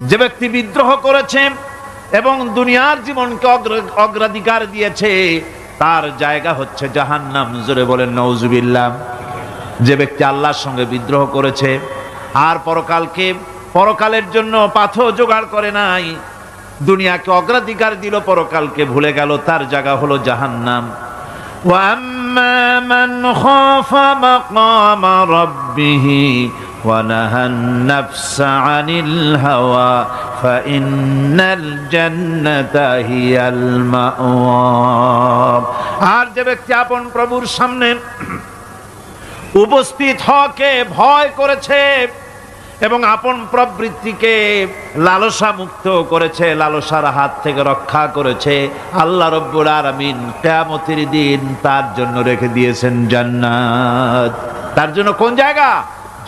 যে ব্যক্তি বিদ্রোহ করেছে এবং দুনিয়ার জীবনকে অগ্রাধিকার দিয়েছে তার জায়গা হচ্ছে জাহান্নাম। জোরে বলেন নাউজুবিল্লাহ। যে ব্যক্তি আল্লাহর সঙ্গে বিদ্রোহ করেছে আর পরকালের জন্য পাথর জোগাড় করে নাই, দুনিয়াকে অগ্রাধিকার দিল, পরকালকে ভুলে গেল, তার জায়গা হলো জাহান্নাম। ওয়া আম্মা মান খাফা মাকামা রাব্বিহি ওয়া নাহান নাফসা আনিল হাওয়া ফাইন্নাল জান্নাতা হিয়াল মাওয়া। আর যে ব্যক্তি আপন প্রভুর সামনে উপস্থিত হওয়াকে ভয় করেছে এবং আপন প্রবৃত্তিকে লালসা মুক্ত করেছে, লালসার হাত থেকে রক্ষা করেছে, আল্লাহ রব্বুল আলামিন কিয়ামতের দিন তার জন্য রেখে দিয়েছেন জান্নাত। তার জন্য কোন জায়গা?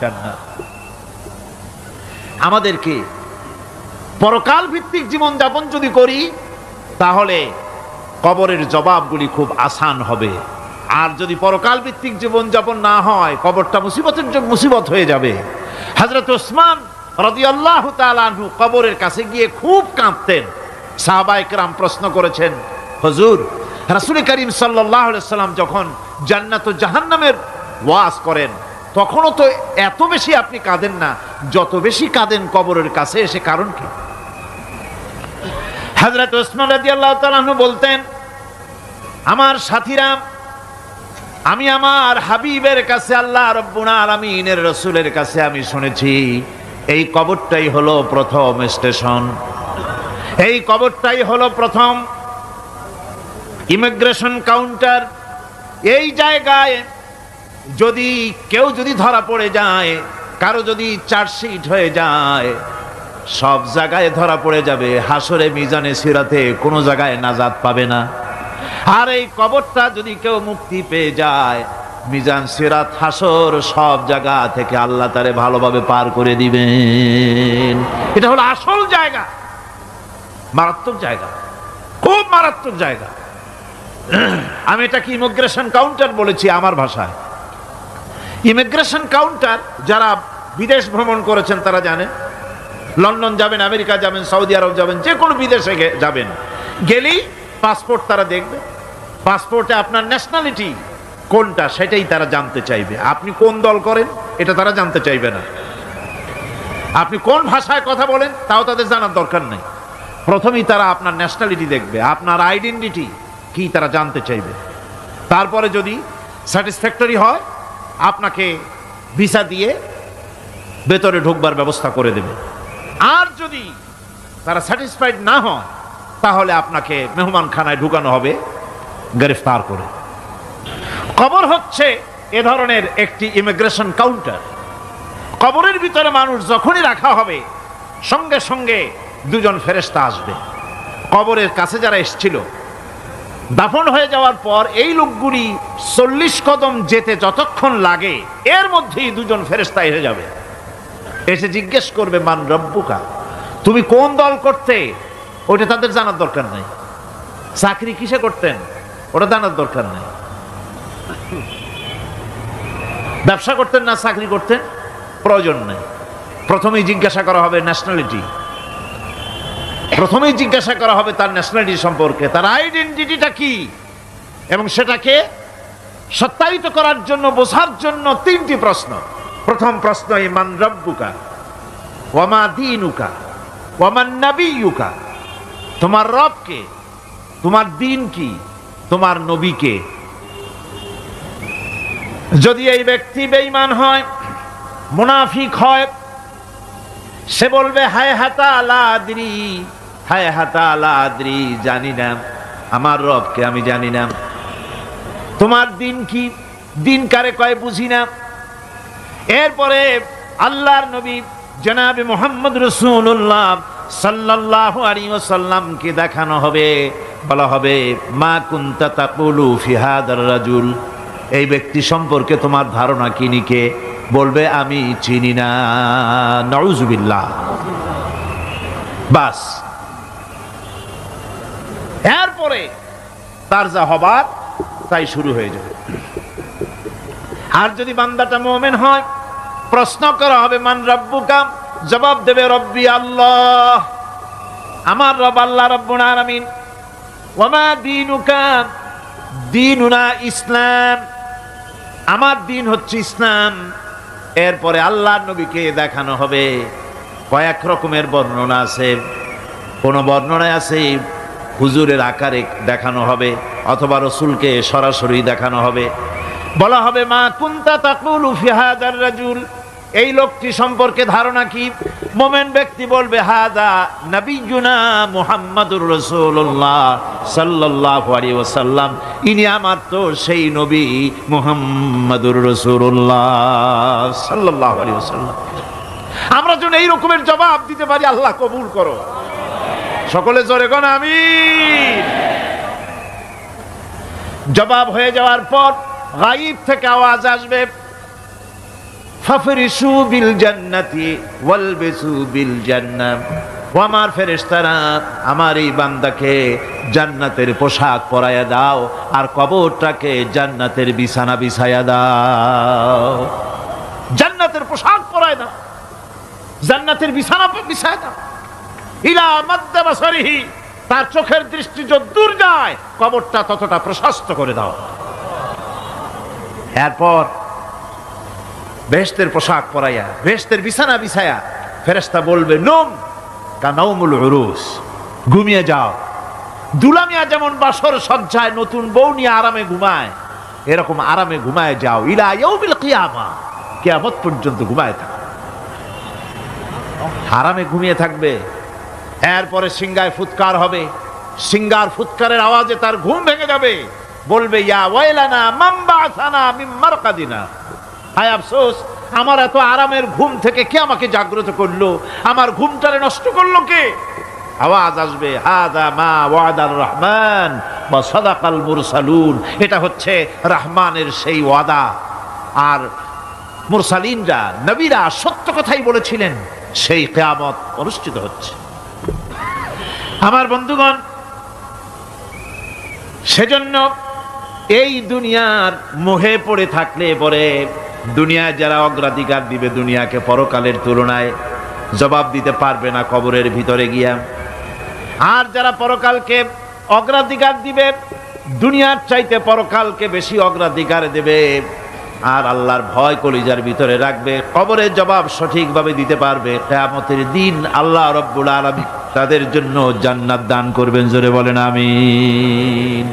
জান্নাত। আমাদেরকে পরকাল ভিত্তিক জীবন যাপন যদি করি তাহলে কবরের জবাবগুলি খুব আসান হবে। আর যদি পরকাল ভিত্তিক জীবন যাপন না হয়, কবরটা মুসিবত হয়ে যাবে। হযরত ওসমান রাদিয়াল্লাহু তাআলা আনহু কবরের কাছে গিয়ে খুব কাঁদতেন। সাহাবায়ে কেরাম প্রশ্ন করেছেন, হুজুর, রাসূল করিম সাল্লাল্লাহু আলাইহি ওয়াসাল্লাম যখন জান্নাত ও জাহান্নামের ওয়াজ করেন তখনও তো এত বেশি আপনি কাঁদেন না, যত বেশি কাঁদেন কবরের কাছে এসে, কারণ কি? হযরত ওসমান রাদিয়াল্লাহু তাআলা আনহু বলতেন, আমার সাথীরা, আমি আমার হাবিবের কাছে, আল্লাহ রাব্বুল আলামিনের রাসূলের কাছে আমি শুনেছি এই কবরটাই হলো প্রথম স্টেশন, এই কবরটাই হলো প্রথম ইমিগ্রেশন কাউন্টার। এই জায়গায় যদি কেউ ধরা পড়ে যায়, কারো যদি চার্জশিট হয়ে যায়, সব জায়গায় ধরা পড়ে যাবে, হাসরে মিজানে সিরাতে কোনো জায়গায় নাজাত পাবে না। আর এই কবরটা যদি কেউ মুক্তি পেয়ে যায়, মিজান সিরাত হাসর সব জায়গা থেকে আল্লাহ তারে ভালোভাবে পার করে দিবেন। এটা হলো আসল জায়গা, মারাত্মক জায়গা, খুব মারাত্মক জায়গা। আমি এটাকে ইমিগ্রেশন কাউন্টার বলেছি আমার ভাষায়। ইমিগ্রেশন কাউন্টার যারা বিদেশ ভ্রমণ করেছেন তারা জানেন। লন্ডন যাবেন, আমেরিকা যাবেন, সৌদি আরব যাবেন, যে কোনো বিদেশে যাবেন, গেলেই পাসপোর্ট তারা দেখবে। পাসপোর্টে আপনার ন্যাশনালিটি কোনটা সেটাই তারা জানতে চাইবে। আপনি কোন দল করেন এটা তারা জানতে চাইবে না। আপনি কোন ভাষায় কথা বলেন তাও তাদের জানার দরকার নেই। প্রথমেই তারা আপনার ন্যাশনালিটি দেখবে, আপনার আইডেন্টিটি কি তারা জানতে চাইবে। তারপরে যদি স্যাটিসফ্যাক্টরি হয় আপনাকে ভিসা দিয়ে ভেতরে ঢুকবার ব্যবস্থা করে দেবে। আর যদি তারা স্যাটিসফাইড না হয় তাহলে আপনাকে মেহমানখানায় ঢুকানো হবে গ্রেফতার করে। কবর হচ্ছে এ ধরনের একটি ইমিগ্রেশন কাউন্টার। কবরের ভিতরে মানুষ যখনই রাখা হবে সঙ্গে সঙ্গে দুজন ফেরেশতা আসবে। কবরের কাছে যারা এসেছিল দাফন হয়ে যাওয়ার পর এই লোকগুলি 40 কদম যেতে যতক্ষণ লাগে এর মধ্যেই দুজন ফেরেশতা এসে যাবে। এসে জিজ্ঞেস করবে, মান রব্বুকা, তুমি কোন দল করতে? ওটা তাদের জানার দরকার নাই। চাকরি কিসে করতেন ওটা জানার দরকার নাই। ব্যবসা করতেন না চাকরি করতেন প্রয়োজন নেই। প্রথমেই জিজ্ঞাসা করা হবে ন্যাশনালিটি, প্রথমেই জিজ্ঞাসা করা হবে তার ন্যাশনালিটি সম্পর্কে, তার আইডেন্টিটিটা কি, এবং সেটাকে সত্যায়িত করার জন্য, বোঝার জন্য 3টি প্রশ্ন। প্রথম প্রশ্ন, মান রব্বুকা ওয়া মা দীনুকা ওয়া মান নাবিয়্যুকা, তোমার রব কে, তোমার দিন কি, তোমার নবী কে। যদি এই ব্যক্তি বেঈমান হয়, মুনাফিক হয়, সে বলবে হায় হাতা লা আদরি, হায় হাতা লা আদরি, জানি না আমার রবকে, আমি জানি না। তোমার দিন কি, দিন কারে কয় বুঝি না। এরপরে আল্লাহর নবী জনাবে মুহাম্মদ রাসূলুল্লাহ সাল্লাল্লাহু আলাইহি ওয়াসাল্লামকে দেখানো হবে, বলা হবে মা কুনতা তাকুলু ফি হাদার রাজুল, এই ব্যক্তি সম্পর্কে তোমার ধারণা কি নিকে? বলবে আমি চিনি না। নাউযুবিল্লাহ। বাস, এরপরে তার যা হবার তাই শুরু হয়ে যাবে। আর যদি বান্দাটা মুমিন হয়, প্রশ্ন করা হবে মান রব্বুকা, জবাব দেবে রব্বি আল্লাহ, আমার রব আল্লাহ রাব্বুল আলামিন। ওয়া মা দীনুকা, দীনুনা ইসলাম, আমার দিন হচ্ছে ইসলাম। এরপরে আল্লাহর নবীকে দেখানো হবে। কয়েক রকমের বর্ণনা আছে। কোন বর্ণনায় আছে হুজুরের আকারে দেখানো হবে, অথবা রসুলকে সরাসরি দেখানো হবে। বলা হবে মা কুনতা তাকুলু ফি হাযার রাজুল, এই লোকটি সম্পর্কে ধারণা কি? মোমেন ব্যক্তি বলবে হাযা নবিয়ুনা মুহাম্মাদুর রাসূলুল্লাহ সাল্লাল্লাহু আলাইহি ওয়াসাল্লাম, ইনি আমার তো সেই নবী মুহাম্মাদুর রাসূলুল্লাহ সাল্লাল্লাহু আলাইহি ওয়াসাল্লাম। আমরা যেন এই রকমের জবাব দিতে পারি, আল্লাহ কবুল করো। সকলে জোরে কোন আমিন। জবাব হয়ে যাওয়ার পর গায়ব থেকে আওয়াজ আসবে, ফাফরিশু বিল জান্নাতি ওয়ালবিসু বিল জান্নাহ, ও আমার ফেরেশতারা, আমার এই বান্দাকে জান্নাতের পোশাক পরাইয়া দাও আর কবরটাকে জান্নাতের বিছানা বিছাইয়া দাও। জান্নাতের পোশাক পরায় দাও, জান্নাতের বিছানা বিছাইয়া দাও। ইলা মাদ্দা বাসারিহি, তার চোখের দৃষ্টি যত দূর যায় কবরটা ততটা প্রশস্ত করে দাও। এরপর বেহেশতের পোশাক পরাইয়া, বেহেশতের বিছানা বিছায়া ফেরেশতা বলবে নম কানাউমুল উরুস, ঘুমিয়ে যাও। দুলামিয়া যেমন বাসর সজ্জায় নতুন বউ নিয়ে আরামে ঘুমায়, এরকম আরামে ঘুমায় যাও। ইলা ইয়াউমিল কিয়ামা, কিয়ামত পর্যন্ত ঘুমায় থাকো, আরামে ঘুমিয়ে থাকবে। এরপরে সিংগায় ফুৎকার হবে, সিংগার ফুৎকারের আওয়াজে তার ঘুম ভেঙে যাবে। বলবে ইয়া ওয়াইলানা মান বা'সানা মিন মারকাদিনা, হায় আফসোস, আমার এত আরামের ঘুম থেকে কে আমাকে জাগ্রত করলো, আমার ঘুমটারে নষ্ট করলো কে? আওয়াজ আসবে হাযা মা ওয়াদার রহমান ওয়া সাদাকাল মুরসালুন, এটা হচ্ছে রহমানের সেই ওয়াদা, আর মুরসালিনরা নবীরা সত্য কথাই বলেছিলেন, সেই কিয়ামত অনুষ্ঠিত হচ্ছে। আমার বন্ধুগণ, সেজন্য এই দুনিয়ার মোহে পড়ে থাকলে পরে দুনিয়ায় যারা অগ্রাধিকার দিবে দুনিয়াকে পরকালের তুলনায়, জবাব দিতে পারবে না কবরের ভিতরে গিয়া। আর যারা পরকালকে অগ্রাধিকার দিবে, দুনিয়ার চাইতে পরকালকে বেশি অগ্রাধিকার দেবে, আর আল্লাহর ভয় কলিজার ভিতরে রাখবে, কবরের জবাব সঠিকভাবে দিতে পারবে, কিয়ামতের দিন আল্লাহ রাব্বুল আলামিন তাদের জন্য জান্নাত দান করবেন। জোরে বলেন আমিন।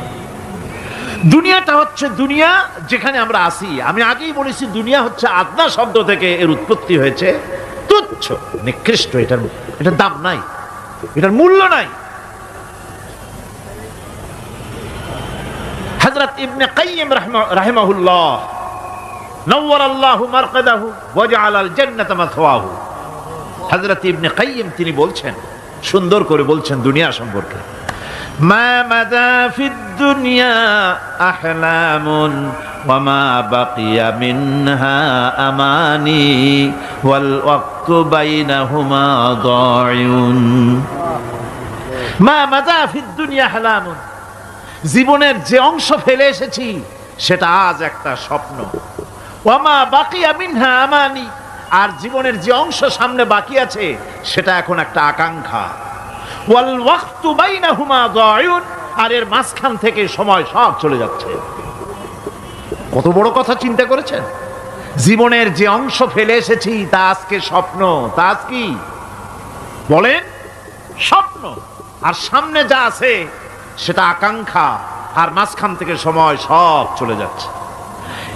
দুনিয়াটা হচ্ছে দুনিয়া যেখানে আমরা আছি। আমি আগেই বলেছি দুনিয়া হচ্ছে আদনা শব্দ থেকে এর উৎপত্তি হয়েছে, তুচ্ছ নিকৃষ্ট, এটার দাম নাই, এটার মূল্য নাই। হযরত ইবনে কাইয়িম রাহিমাহুল্লাহ নওয়ারাল্লাহু মারকাদাহু ওয়া জাআলাল জান্নাতা মাথওয়াহু, হযরত ইবনে কাইয়িম তিনি বলছেন, সুন্দর করে বলছেন দুনিয়া সম্পর্কে, মা মাদা ফিদ দুনিয়া আহলামুন ওয়া মা বাকিয়া মিনহা আমানি ওয়াল ওয়াক্তু বাইনাহুমা দায়ুন। মা মাদা ফিদ দুনিয়া আহলামুন, জীবনের যে অংশ ফেলে এসেছি সেটা আজ একটা স্বপ্ন। ওয়া মা বাকিয়া মিনহা আমানি, আর জীবনের যে অংশ সামনে বাকি আছে সেটা এখন একটা আকাঙ্ক্ষা। ওয়াল ওয়াক্তু বাইনাহুমা দায়ুন, আর এর মাঝখান থেকে সময় সব চলে যাচ্ছে। কত বড় কথা চিন্তা করেছেন? জীবনের যে অংশ ফেলে এসেছি তা আজকে স্বপ্ন, তা আজ কি বলেন? স্বপ্ন। আর সামনে যা আছে সেটা আকাঙ্ক্ষা, আর মাঝখান থেকে সময় সব চলে যাচ্ছে।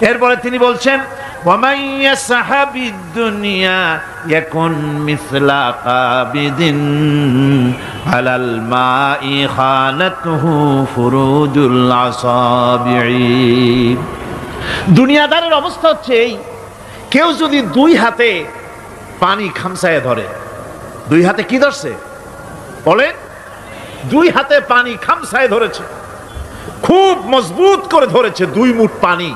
এরপরে তিনি বলছেন ওয়ামান ইয়াসহাবিদ দুনিয়া ইয়াকুন মিসলা কাবিদিন আলাল মাই খানাতুহু ফুরুজুল আসাবিঈ। দুনিয়াদারের অবস্থা হচ্ছে এই, কেউ যদি দুই হাতে পানি খামসায় ধরে, দুই হাতে কি ধরছে বলেন? দুই হাতে পানি খামসায় ধরেছে, খুব মজবুত করে ধরেছে, 2 মুঠ পানি,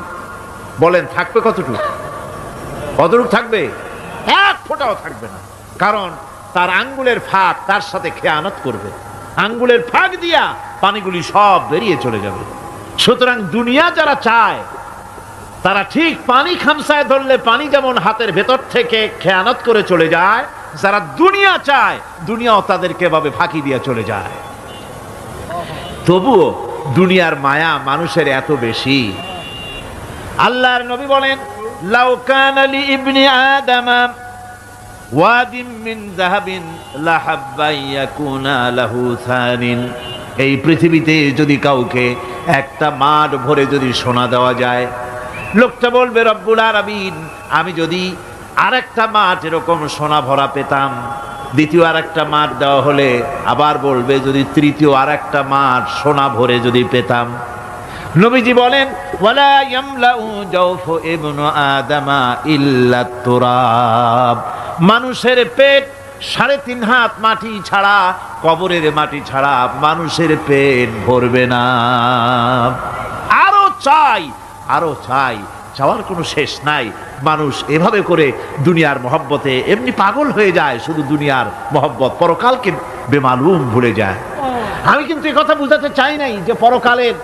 বলেন থাকবে কতটুকু? কতটুকু থাকবে? 1 ফোঁটাও থাকবে না, কারণ তার আঙ্গুলের ফাঁক তার সাথে খেয়ানত করবে, আঙ্গুলের ফাঁক দিয়া পানিগুলি সব বেরিয়ে চলে যাবে। সুতরাং দুনিয়া যারা চায় তারা ঠিক পানি খামসায় ধরলে পানি যেমন হাতের ভেতর থেকে খেয়ানত করে চলে যায়, যারা দুনিয়া চায় দুনিয়াও তাদেরকে এভাবে ফাঁকি দিয়ে চলে যায়। তবুও দুনিয়ার মায়া মানুষের এত বেশি। আল্লাহর নবী বলেন, লাউ কানা লি ইবনি আদামা ওয়াদিম মিন যাহাবিন লাহাব্বা ইয়াকুনা লাহু থানিন। এই পৃথিবীতে যদি কাউকে একটা মাঠ ভরে যদি সোনা দেওয়া যায়, লোকটা বলবে রব্বুল আলামিন, আমি যদি আরেকটা মাঠ এরকম সোনা ভরা পেতাম। দ্বিতীয় আরেকটা মাঠ দেওয়া হলে আবার বলবে যদি তৃতীয় আরেকটা মাঠ সোনা ভরে যদি পেতাম। নবীজি বলেন, ওয়ালা ইয়ামলাউ জাওফু ইবনু আদামা ইল্লা তুরাব। মানুষের পেট 3.5 হাত মাটি ছাড়া, কবরের মাটি ছাড়া মানুষের পেট ভরবে না। আরো চাই, আরো চাই, চাওয়ার কোনো শেষ নাই। মানুষ এভাবে করে দুনিয়ার মহব্বতে এমনি পাগল হয়ে যায়, শুধু দুনিয়ার মহব্বত, পরকালকে বেমালুম ভুলে যায়। আমি কিন্তু এই কথা বুঝাতে চাই নাই যে পরকালের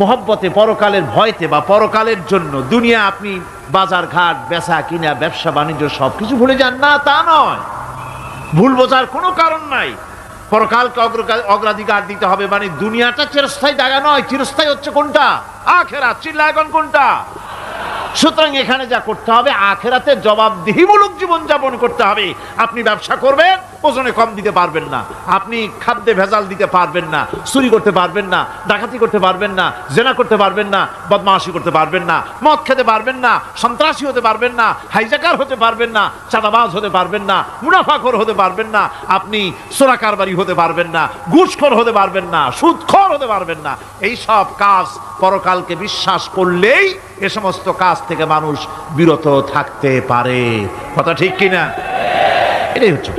মহব্বতে, পরকালের ভয়তে বা পরকালের জন্য দুনিয়া আপনি বাজার ঘাট, বেচা কিনা, ব্যবসা বাণিজ্য সবকিছু ভুলে যান না, তা নয়। ভুল বোঝার কোনো কারণ নাই। পরকালকে অগ্রাধিকার দিতে হবে, মানে দুনিয়াটা চিরস্থায়ী জায়গা নয়। চিরস্থায়ী হচ্ছে কোনটা? আখিরাত। চিল্লায় এখন কোনটা? সুতরাং এখানে যা করতে হবে, আখিরাতে জবাবদিহিমূলক জীবন যাপন করতে হবে। আপনি ব্যবসা করবেন, ওজনে কম দিতে পারবেন না। আপনি খাদ্যে ভেজাল দিতে পারবেন না, চুরি করতে পারবেন না, ডাকাতি করতে পারবেন না, জেনা করতে পারবেন না, বদমাশি করতে পারবেন না, মদ খেতে পারবেন না, সন্ত্রাসী হতে পারবেন না, হাইজাকার হতে পারবেন না, চাঁদাবাজ হতে পারবেন না, মুনাফাখোর হতে পারবেন না, আপনি চোরা কারবারি হতে পারবেন না, ঘুষখোর হতে পারবেন না, সুদখোর হতে পারবেন না। এই সব কাজ পরকালকে বিশ্বাস করলেই এ সমস্ত কাজ থেকে মানুষ বিরত থাকতে পারে। কথা ঠিক কিনা? এটাই হচ্ছে।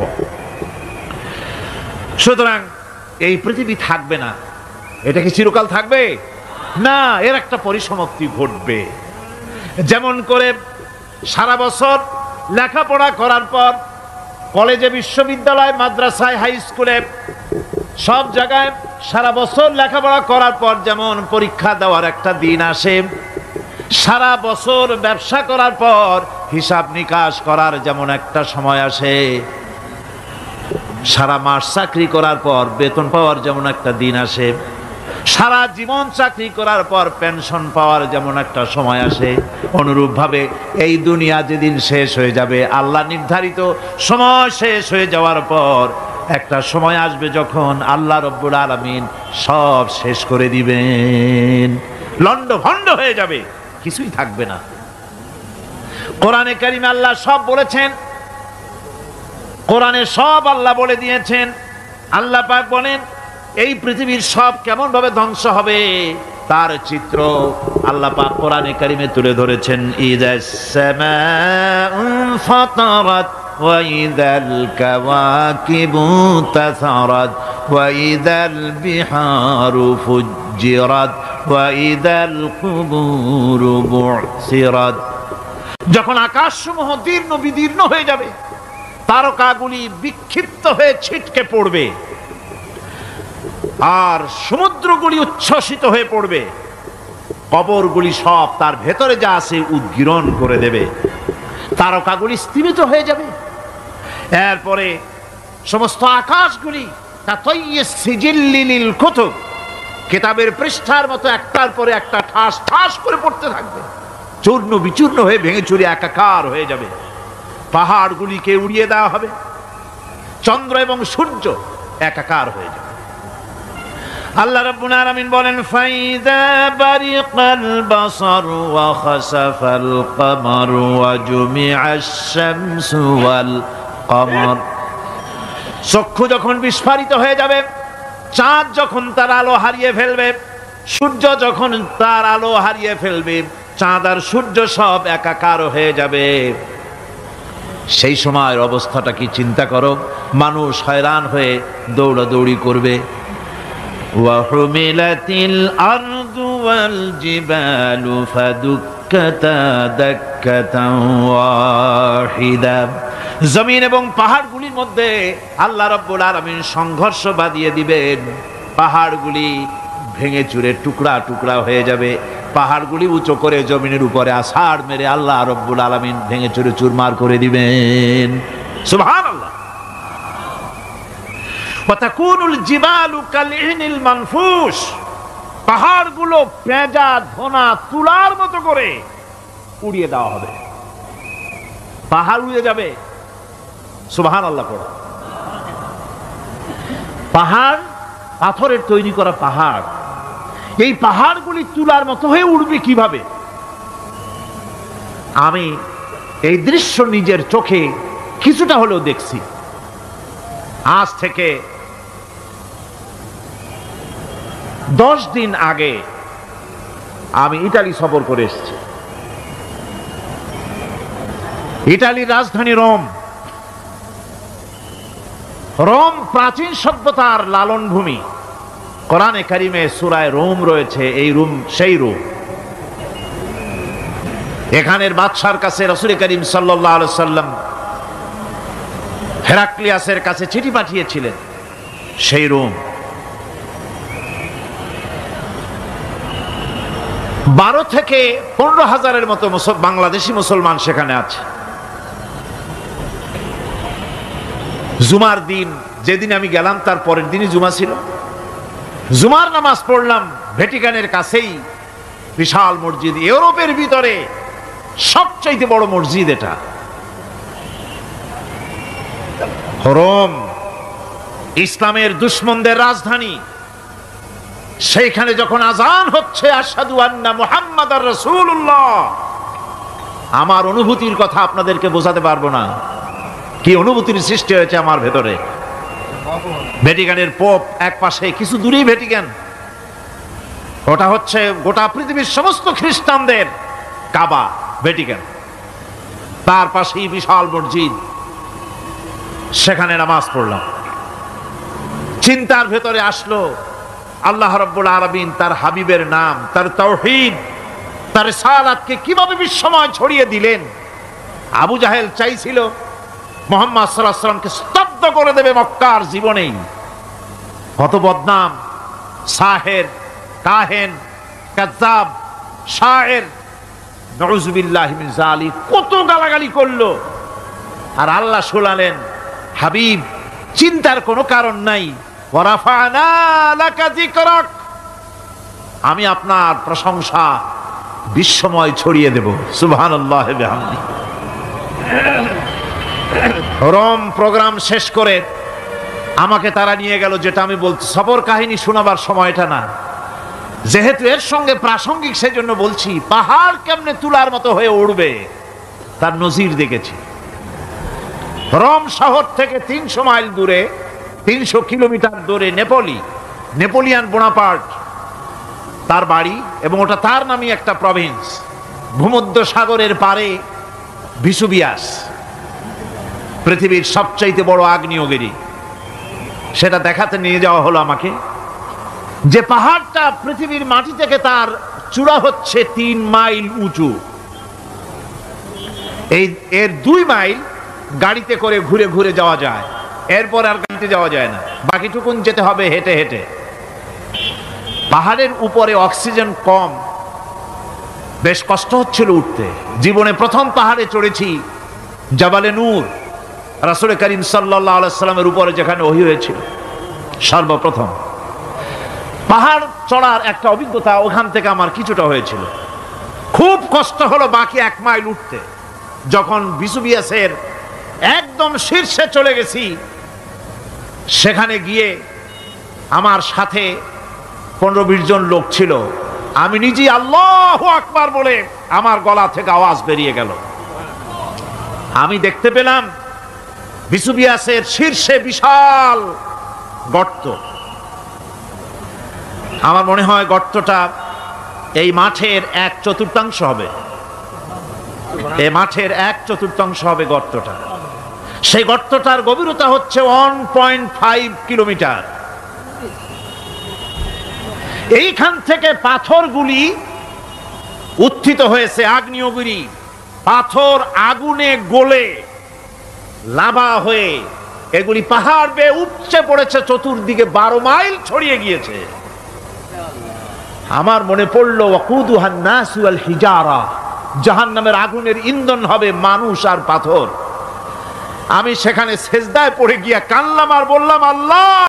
সুতরাং এই পৃথিবী থাকবে না। এটা কি চিরকাল থাকবে? না, এর একটা পরিসমাপ্তি ঘটবে। যেমন করে সারা বছর লেখাপড়া করার পর কলেজে, বিশ্ববিদ্যালয়, মাদ্রাসায়, হাই স্কুলে, সব জায়গায় সারা বছর লেখাপড়া করার পর যেমন পরীক্ষা দেওয়ার একটা দিন আসে, সারা বছর ব্যবসা করার পর হিসাব নিকাশ করার যেমন একটা সময় আসে, সারা মাস চাকরি করার পর বেতন পাওয়ার যেমন একটা দিন আসে, সারা জীবন চাকরি করার পর পেনশন পাওয়ার যেমন একটা সময় আসে, অনুরূপভাবে এই দুনিয়া যেদিন শেষ হয়ে যাবে, আল্লাহ নির্ধারিত সময় শেষ হয়ে যাওয়ার পর একটা সময় আসবে যখন আল্লাহ রব্বুল আলামিন সব শেষ করে দিবেন। লন্ডভন্ড হয়ে যাবে, কিছুই থাকবে না। কোরআনে কারিমে আল্লাহ সব বলেছেন, কোরআনে সব আল্লাহ বলে দিয়েছেন। আল্লাহ পাক বলেন এই পৃথিবীর সব কেমন ভাবে ধ্বংস হবে তার চিত্র আল্লাহ পাক কোরআনে কারিমে তুলে ধরেছেন। ইযাস সামাউ ফাতারাত ওয়া ইযাল কাওয়াকিবু তাসারাত ওয়া ইযাল বিহারু ফুজ্জিরাত ওয়া ইযাল কুবুরু বু'সিরাত। যখন আকাশসমূহ দীর্ণ বিদীর্ণ হয়ে যাবে, তারকাগুলি বিক্ষিপ্ত হয়ে ছিটকে পড়বে, আর সমুদ্রগুলি উচ্ছ্বসিত হয়ে পড়বে, কবরগুলি সব তার ভেতরে যা আছে উদ্গীরণ করে দেবে, তারকাগুলি স্থিমিত হয়ে যাবে। এরপরে সমস্ত আকাশগুলি সিজিল্লিল কুতুব, কিতাবের পৃষ্ঠার মতো একটার পরে একটা ঠাস ঠাস করে পড়তে থাকবে, চূর্ণ বিচূর্ণ হয়ে ভেঙে চুরে একাকার হয়ে যাবে। পাহাড়গুলিকে উড়িয়ে দেওয়া হবে, চন্দ্র এবং সূর্য একাকার হয়ে যাবে। আল্লাহ রাব্বুল আলামিন বলেন ফাইদা বারিকাল বাসার ওয়া খাসাফাল কমার ওয়া জুমিআশ শামসু ওয়াল কমার। চক্ষু যখন বিস্ফারিত হয়ে যাবে, চাঁদ যখন তার আলো হারিয়ে ফেলবে, সূর্য যখন তার আলো হারিয়ে ফেলবে, চাঁদ আর সূর্য সব একাকার হয়ে যাবে, সেই সময়ের অবস্থাটা কি চিন্তা করো। মানুষ হয়রান হয়ে দৌড়াদৌড়ি করবে। ওয়াহুমিলাতিল আরদু ওয়াল জিবালু ফাদুক্কাতা দাক্কাতান ওয়াহিদা। জমিন এবং পাহাড়গুলির মধ্যে আল্লাহ রাব্বুল আলামিন সংঘর্ষ বাঁধিয়ে দিবেন, পাহাড়গুলি ভেঙে চুরে টুকরা টুকরা হয়ে যাবে। পাহাড়গুলি উঁচু করে জমিনের উপরে আছাড় মেরে আল্লাহ রাব্বুল আলামিন ভেঙে চুরে চুরমার করে দিবেন। সুবহানাল্লাহ। ফাতাকুনুল জিবালু কালইনিল মানফুস, পাহাড়গুলো পেঁজা ধোনা তুলার মতো করে উড়িয়ে দেওয়া হবে, পাহাড় উড়ে যাবে। সুবহানাল্লাহ পড়ো। পাহাড় পাথরের তৈরি করা পাহাড়, এই পাহাড়গুলি তুলার মতো হয়ে উড়বে কিভাবে? আমি এই দৃশ্য নিজের চোখে কিছুটা হলেও দেখছি। আজ থেকে 10 দিন আগে আমি ইতালি সফর করে এসেছি। ইতালির রাজধানী রোম। রোম প্রাচীন সভ্যতার লালন ভূমি। কোরআনে কারিমে সূরায়ে রোম রয়েছে, এই রোম সেই রোম। এখানের বাদশার কাছে রাসূল করিম সাল্লাল্লাহু আলাইহি সাল্লাম হেরাক্লিয়াসের কাছে চিঠি পাঠিয়েছিলেন, সেই রোম। 12 থেকে 15 হাজারের মতো বাংলাদেশি মুসলমান সেখানে আছে। জুমার দিন, যেদিন আমি গেলাম তার পরের দিনই জুমা ছিল। জুমার নামাজ পড়লাম ভ্যাটিকানের কাছেই বিশাল মসজিদ, ইউরোপের ভিতরে সবচাইতে বড় মসজিদ এটা। রোম ইসলামের দুশমনদের রাজধানী। সেইখানে যখন আজান হচ্ছে আশহাদু আন্না মুহাম্মাদার রাসূলুল্লাহ, আমার অনুভূতির কথা আপনাদেরকে বোঝাতে পারবো না, কি অনুভূতির সৃষ্টি হয়েছে আমার ভেতরে। ভ্যাটিকানের পোপ এক পাশে, কিছু দূরেই ভ্যাটিকান। ওটা হচ্ছে গোটা পৃথিবীর সমস্ত খ্রিস্টানদের কাবা, ভ্যাটিকান। তার পাশেই বিশাল মসজিদ, সেখানে নামাজ পড়লাম। চিন্তার ভেতরে আসলো আল্লাহ রাব্বুল আলামিন তার হাবিবের নাম, তার তাওহীদ, তার রিসালাতকে কিভাবে বিশ্বময় ছড়িয়ে দিলেন। আবু জাহেল চাইছিল মুহাম্মদ সাল্লাল্লাহু আলাইহি ওয়াসাল্লামকে স্তব্ধ করে দেবে মক্কার জীবনেই। কত বদনাম, সাহের, কাহেন, কাযযাব, শায়ের, নাউযুবিল্লাহি মিন যালিক, কত গালাগালি করলো। আর আল্লাহ শোনালেন, হাবিব চিন্তার কোনো কারণ নাই, ওয়ারাফা'না লাকা যিকরাক, আমি আপনার প্রশংসা বিশ্বময় ছড়িয়ে দেব। সুবহানাল্লাহি ওয়া বিহামদিহি। রোম প্রোগ্রাম শেষ করে আমাকে তারা নিয়ে গেল, যেটা আমি বলছি সফর কাহিনী শোনাবার সময়টা না, যেহেতু এর সঙ্গে প্রাসঙ্গিক সেজন্য বলছি। পাহাড় কেমনে তুলার মতো হয়ে উড়বে তার নজির দেখেছি। রোম শহর থেকে 300 মাইল দূরে, 300 কিলোমিটার দূরে নেপোলিয়ান বোনাপার্ট তার বাড়ি, এবং ওটা তার নামই একটা প্রভিন্স। ভূমধ্য সাগরের পারে ভিসুভিয়াস, পৃথিবীর সবচাইতে বড় আগ্নেয়গিরি। সেটা দেখাতে নিয়ে যাওয়া হলো আমাকে, যে পাহাড়টা পৃথিবীর মাটি থেকে তার চূড়া হচ্ছে 3 মাইল উঁচু। এর 2 মাইল গাড়িতে করে ঘুরে ঘুরে যাওয়া যায়, এরপর আর গাড়িতে যাওয়া যায় না, বাকিটুকুন যেতে হবে হেঁটে হেঁটে। পাহাড়ের উপরে অক্সিজেন কম, বেশ কষ্ট হচ্ছিল উঠতে। জীবনে প্রথম পাহাড়ে চড়েছি, জাবালে নূর, রাসূল করিম সাল্লাল্লাহু আলাইহি সাল্লামের উপরে যেখানে ওহী হয়েছিল সর্বপ্রথম। পাহাড় চড়ার একটা অভিজ্ঞতা ওখান থেকে আমার কিছুটা হয়েছিল। খুব কষ্ট হলো বাকি 1 মাইল উঠতে। যখন ভিসুভিয়াসের একদম শীর্ষে চলে গেছি, সেখানে গিয়ে আমার সাথে 15-20 জন লোক ছিল। আমি নিজেই আল্লাহু আকবার বলে আমার গলা থেকে আওয়াজ বেরিয়ে গেল। আমি দেখতে পেলাম ভিসুভিয়াসের শীর্ষে বিশাল গর্ত। আমার মনে হয় গর্তটা এই মাঠের 1/4 হবে। এই মাঠের 1/4 হবে গর্তটা। সেই গর্তটার গভীরতা হচ্ছে 1.5 কিলোমিটার। এইখান থেকে পাথরগুলি উত্থিত হয়েছে, আগ্নেয়গিরি পাথর আগুনে গলে লাভা হয়ে এগুলি পাহাড় বেয়ে উপচে পড়েছে, চতুর্দিকে 12 মাইল ছড়িয়ে গিয়েছে। আমার মনে পড়লো ওয়াকুদুহান নাস ওয়াল হিজারা, জাহান্নামের আগুনের ইন্ধন হবে মানুষ আর পাথর। আমি সেখানে সেজদায় পড়ে গিয়া কানলাম আর বললাম, আল্লাহ